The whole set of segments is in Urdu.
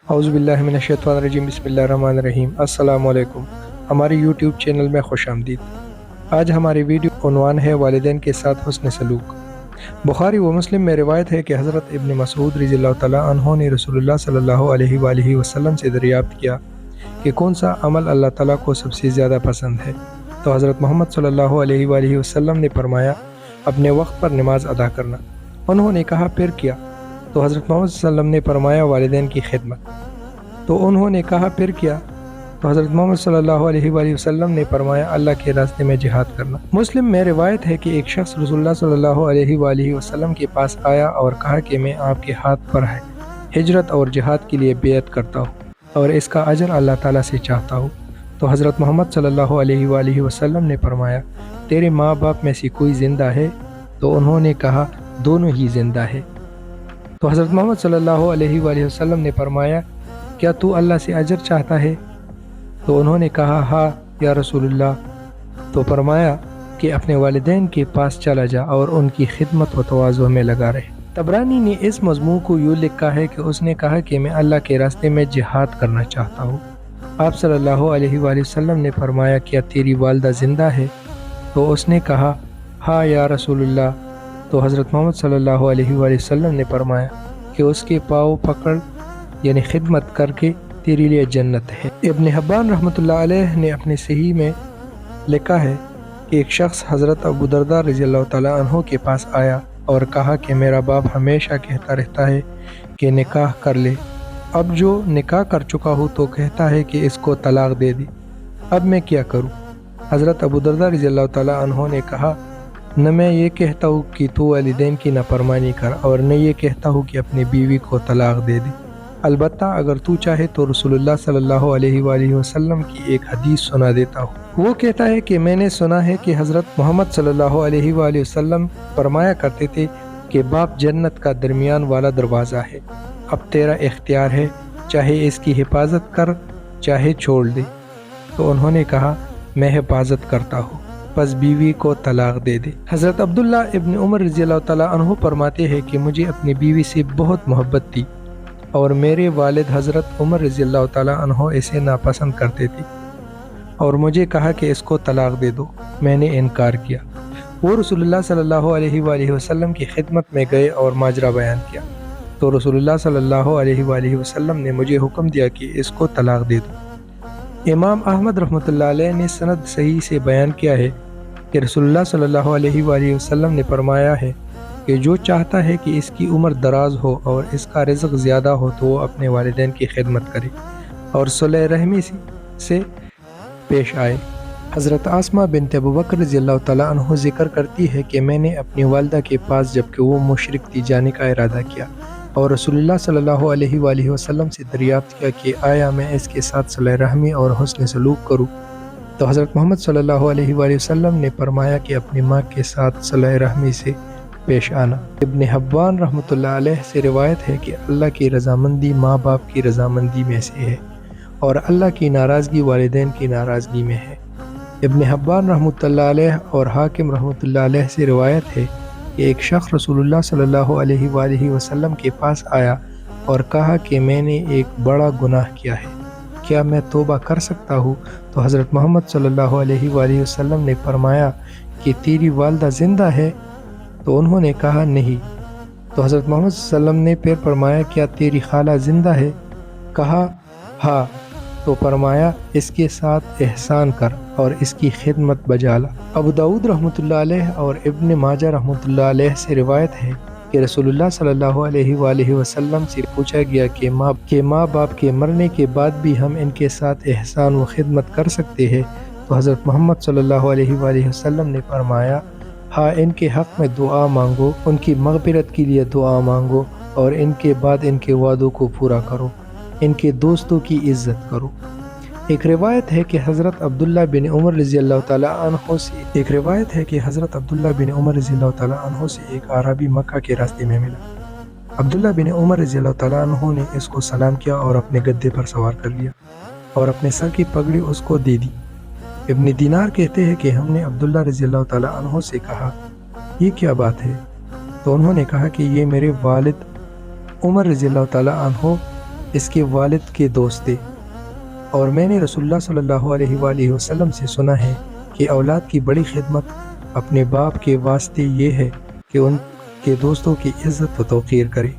اعوذ باللہ من الشیطان الرجیم، بسم اللہ الرحمن الرحیم۔ السلام علیکم، ہمارے یوٹیوب چینل میں خوش آمدید۔ آج ہماری ویڈیو عنوان ہے والدین کے ساتھ حسن سلوک۔ بخاری و مسلم میں روایت ہے کہ حضرت ابن مسعود رضی اللہ تعالیٰ عنہ نے رسول اللہ صلی اللہ علیہ وآلہ وسلم سے دریافت کیا کہ کون سا عمل اللہ تعالیٰ کو سب سے زیادہ پسند ہے، تو حضرت محمد صلی اللہ علیہ وآلہ وسلم نے فرمایا اپنے وقت پر نماز ادا کرنا۔ انہوں نے کہا پھر کیا؟ تو حضرت محمد صلی اللہ علیہ وسلم نے فرمایا والدین کی خدمت۔ تو انہوں نے کہا پھر کیا؟ تو حضرت محمد صلی اللہ علیہ وآلہ وسلم نے فرمایا اللہ کے راستے میں جہاد کرنا۔ مسلم میں روایت ہے کہ ایک شخص رسول اللہ صلی اللہ علیہ وآلہ وسلم کے پاس آیا اور کہا کہ میں آپ کے ہاتھ پر ہجرت اور جہاد کے لیے بیعت کرتا ہوں اور اس کا اجر اللہ تعالیٰ سے چاہتا ہوں۔ تو حضرت محمد صلی اللہ علیہ وآلہ وسلم نے فرمایا تیرے ماں باپ میں سے کوئی زندہ ہے؟ تو انہوں نے کہا دونوں ہی زندہ ہے۔ تو حضرت محمد صلی اللہ علیہ وآلہ وسلم نے فرمایا کیا تو اللہ سے اجر چاہتا ہے؟ تو انہوں نے کہا ہاں یا رسول اللہ۔ تو فرمایا کہ اپنے والدین کے پاس چلا جا اور ان کی خدمت و تواضع میں لگا رہے۔ طبرانی نے اس مضمون کو یوں لکھا ہے کہ اس نے کہا کہ میں اللہ کے راستے میں جہاد کرنا چاہتا ہوں۔ آپ صلی اللہ علیہ وآلہ وسلم نے فرمایا کیا تیری والدہ زندہ ہے؟ تو اس نے کہا ہاں یا رسول اللہ۔ تو حضرت محمد صلی اللہ علیہ وآلہ وسلم نے فرمایا کہ اس کے پاؤں پکڑ یعنی خدمت کر کے تیرے لیے جنت ہے۔ ابن حبان رحمۃ اللہ علیہ نے اپنے صحیح میں لکھا ہے کہ ایک شخص حضرت ابو درداء رضی اللہ تعالیٰ عنہ کے پاس آیا اور کہا کہ میرا باپ ہمیشہ کہتا رہتا ہے کہ نکاح کر لے، اب جو نکاح کر چکا ہوں تو کہتا ہے کہ اس کو طلاق دے دی، اب میں کیا کروں؟ حضرت ابو درداء رضی اللہ تعالیٰ عنہ نے کہا نہ میں یہ کہتا ہوں کہ تو والدین کی نافرمانی کر اور نہ یہ کہتا ہوں کہ اپنی بیوی کو طلاق دے دے، البتہ اگر تو چاہے تو رسول اللہ صلی اللہ علیہ وآلہ وسلم کی ایک حدیث سنا دیتا ہوں۔ وہ کہتا ہے کہ میں نے سنا ہے کہ حضرت محمد صلی اللہ علیہ وآلہ وسلم فرمایا کرتے تھے کہ باپ جنت کا درمیان والا دروازہ ہے، اب تیرا اختیار ہے، چاہے اس کی حفاظت کر چاہے چھوڑ دے۔ تو انہوں نے کہا میں حفاظت کرتا ہوں، پس بیوی کو طلاق دے دے۔ حضرت عبداللہ ابن عمر رضی اللہ تعالیٰ عنہ فرماتے ہیں کہ مجھے اپنی بیوی سے بہت محبت تھی اور میرے والد حضرت عمر رضی اللہ تعالیٰ عنہ اسے ناپسند کرتے تھے اور مجھے کہا کہ اس کو طلاق دے دو، میں نے انکار کیا۔ وہ رسول اللہ صلی اللہ علیہ وآلہ وسلم کی خدمت میں گئے اور ماجرا بیان کیا، تو رسول اللہ صلی اللہ علیہ وآلہ وسلم نے مجھے حکم دیا کہ اس کو طلاق دے دو۔ امام احمد رحمۃ اللہ علیہ نے سند صحیح سے بیان کیا ہے کہ رسول اللہ صلی اللہ علیہ وآلہ وسلم نے فرمایا ہے کہ جو چاہتا ہے کہ اس کی عمر دراز ہو اور اس کا رزق زیادہ ہو تو وہ اپنے والدین کی خدمت کرے اور صلہ رحمی سے پیش آئے۔ حضرت عاصمہ بنت ابوبکر رضی اللہ تعالیٰ عنہ ذکر کرتی ہے کہ میں نے اپنی والدہ کے پاس جبکہ وہ مشرک تھی جانے کا ارادہ کیا اور رسول اللہ صلی اللہ علیہ وآلہ وسلم سے دریافت کیا کہ آیا میں اس کے ساتھ صلہ رحمی اور حسن سلوک کروں؟ تو حضرت محمد صلی اللہ علیہ وآلہ وسلم نے فرمایا کہ اپنی ماں کے ساتھ صلہ رحمی سے پیش آنا۔ ابن حبان رحمۃ اللہ علیہ سے روایت ہے کہ اللہ کی رضامندی ماں باپ کی رضامندی میں سے ہے اور اللہ کی ناراضگی والدین کی ناراضگی میں ہے۔ ابن حبان رحمۃ اللہ علیہ اور حاکم رحمۃ اللہ علیہ سے روایت ہے کہ ایک شخص رسول اللہ صلی اللہ علیہ وآلہ وسلم کے پاس آیا اور کہا کہ میں نے ایک بڑا گناہ کیا ہے، کیا میں توبہ کر سکتا ہوں؟ تو حضرت محمد صلی اللہ علیہ وآلہ وسلم نے فرمایا کہ تیری والدہ زندہ ہے؟ تو انہوں نے کہا نہیں۔ تو حضرت محمد صلی اللہ علیہ وسلم نے پھر فرمایا کیا تیری خالہ زندہ ہے؟ کہا ہاں۔ تو فرمایا اس کے ساتھ احسان کر اور اس کی خدمت بجا لا۔ ابو داؤد رحمۃ اللہ علیہ اور ابن ماجہ رحمۃ اللہ علیہ سے روایت ہے کہ رسول اللہ صلی اللہ علیہ وآلہ وسلم سے پوچھا گیا کہ ماں باپ کے مرنے کے بعد بھی ہم ان کے ساتھ احسان و خدمت کر سکتے ہیں؟ تو حضرت محمد صلی اللہ علیہ وآلہ وسلم نے فرمایا ہاں، ان کے حق میں دعا مانگو، ان کی مغفرت کے لیے دعا مانگو اور ان کے بعد ان کے وعدوں کو پورا کرو، ان کے دوستوں کی عزت کرو۔ ایک روایت ہے کہ حضرت عبداللہ بن عمر رضی اللہ تعالیٰ عنہ سے ایک اعرابی مکہ کے راستے میں ملا۔ عبداللہ بن عمر رضی اللہ تعالیٰ عنہ نے اس کو سلام کیا اور اپنے گدے پر سوار کر لیا اور اپنے سر کی پگڑی اس کو دے دی۔ ابن دینار کہتے ہیں کہ ہم نے عبداللہ رضی اللہ تعالیٰ عنہ سے کہا یہ کیا بات ہے؟ تو انہوں نے کہا کہ یہ میرے والد عمر رضی اللہ تعالیٰ عنہ اس کے والد کے دوست تھے، اور میں نے رسول اللہ صلی اللہ علیہ وآلہ وسلم سے سنا ہے کہ اولاد کی بڑی خدمت اپنے باپ کے واسطے یہ ہے کہ ان کے دوستوں کی عزت و توقیر کرے۔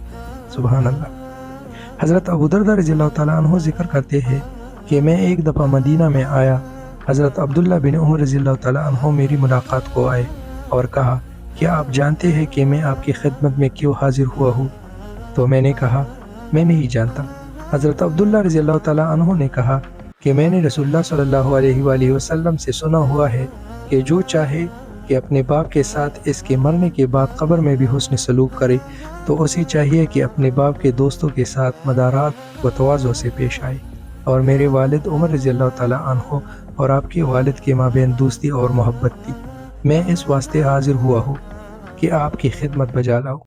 سبحان اللہ۔ حضرت ابو دردہ رضی اللہ تعالیٰ عنہ ذکر کرتے ہیں کہ میں ایک دفعہ مدینہ میں آیا، حضرت عبداللہ بن عمر رضی اللہ تعالیٰ عنہ میری ملاقات کو آئے اور کہا، کیا آپ جانتے ہیں کہ میں آپ کی خدمت میں کیوں حاضر ہوا ہوں؟ تو میں نے کہا، میں نہیں جانتا۔ حضرت عبداللہ رضی اللہ تعالیٰ عنہ نے کہا کہ میں نے رسول اللہ صلی اللہ علیہ وآلہ وسلم سے سنا ہوا ہے کہ جو چاہے کہ اپنے باپ کے ساتھ اس کے مرنے کے بعد قبر میں بھی حسن سلوک کرے، تو اسے چاہیے کہ اپنے باپ کے دوستوں کے ساتھ مدارات و تواضع سے پیش آئے، اور میرے والد عمر رضی اللہ تعالیٰ عنہ اور آپ کے والد کے مابین دوستی اور محبت تھی۔ میں اس واسطے حاضر ہوا ہوں کہ آپ کی خدمت بجا لاؤں۔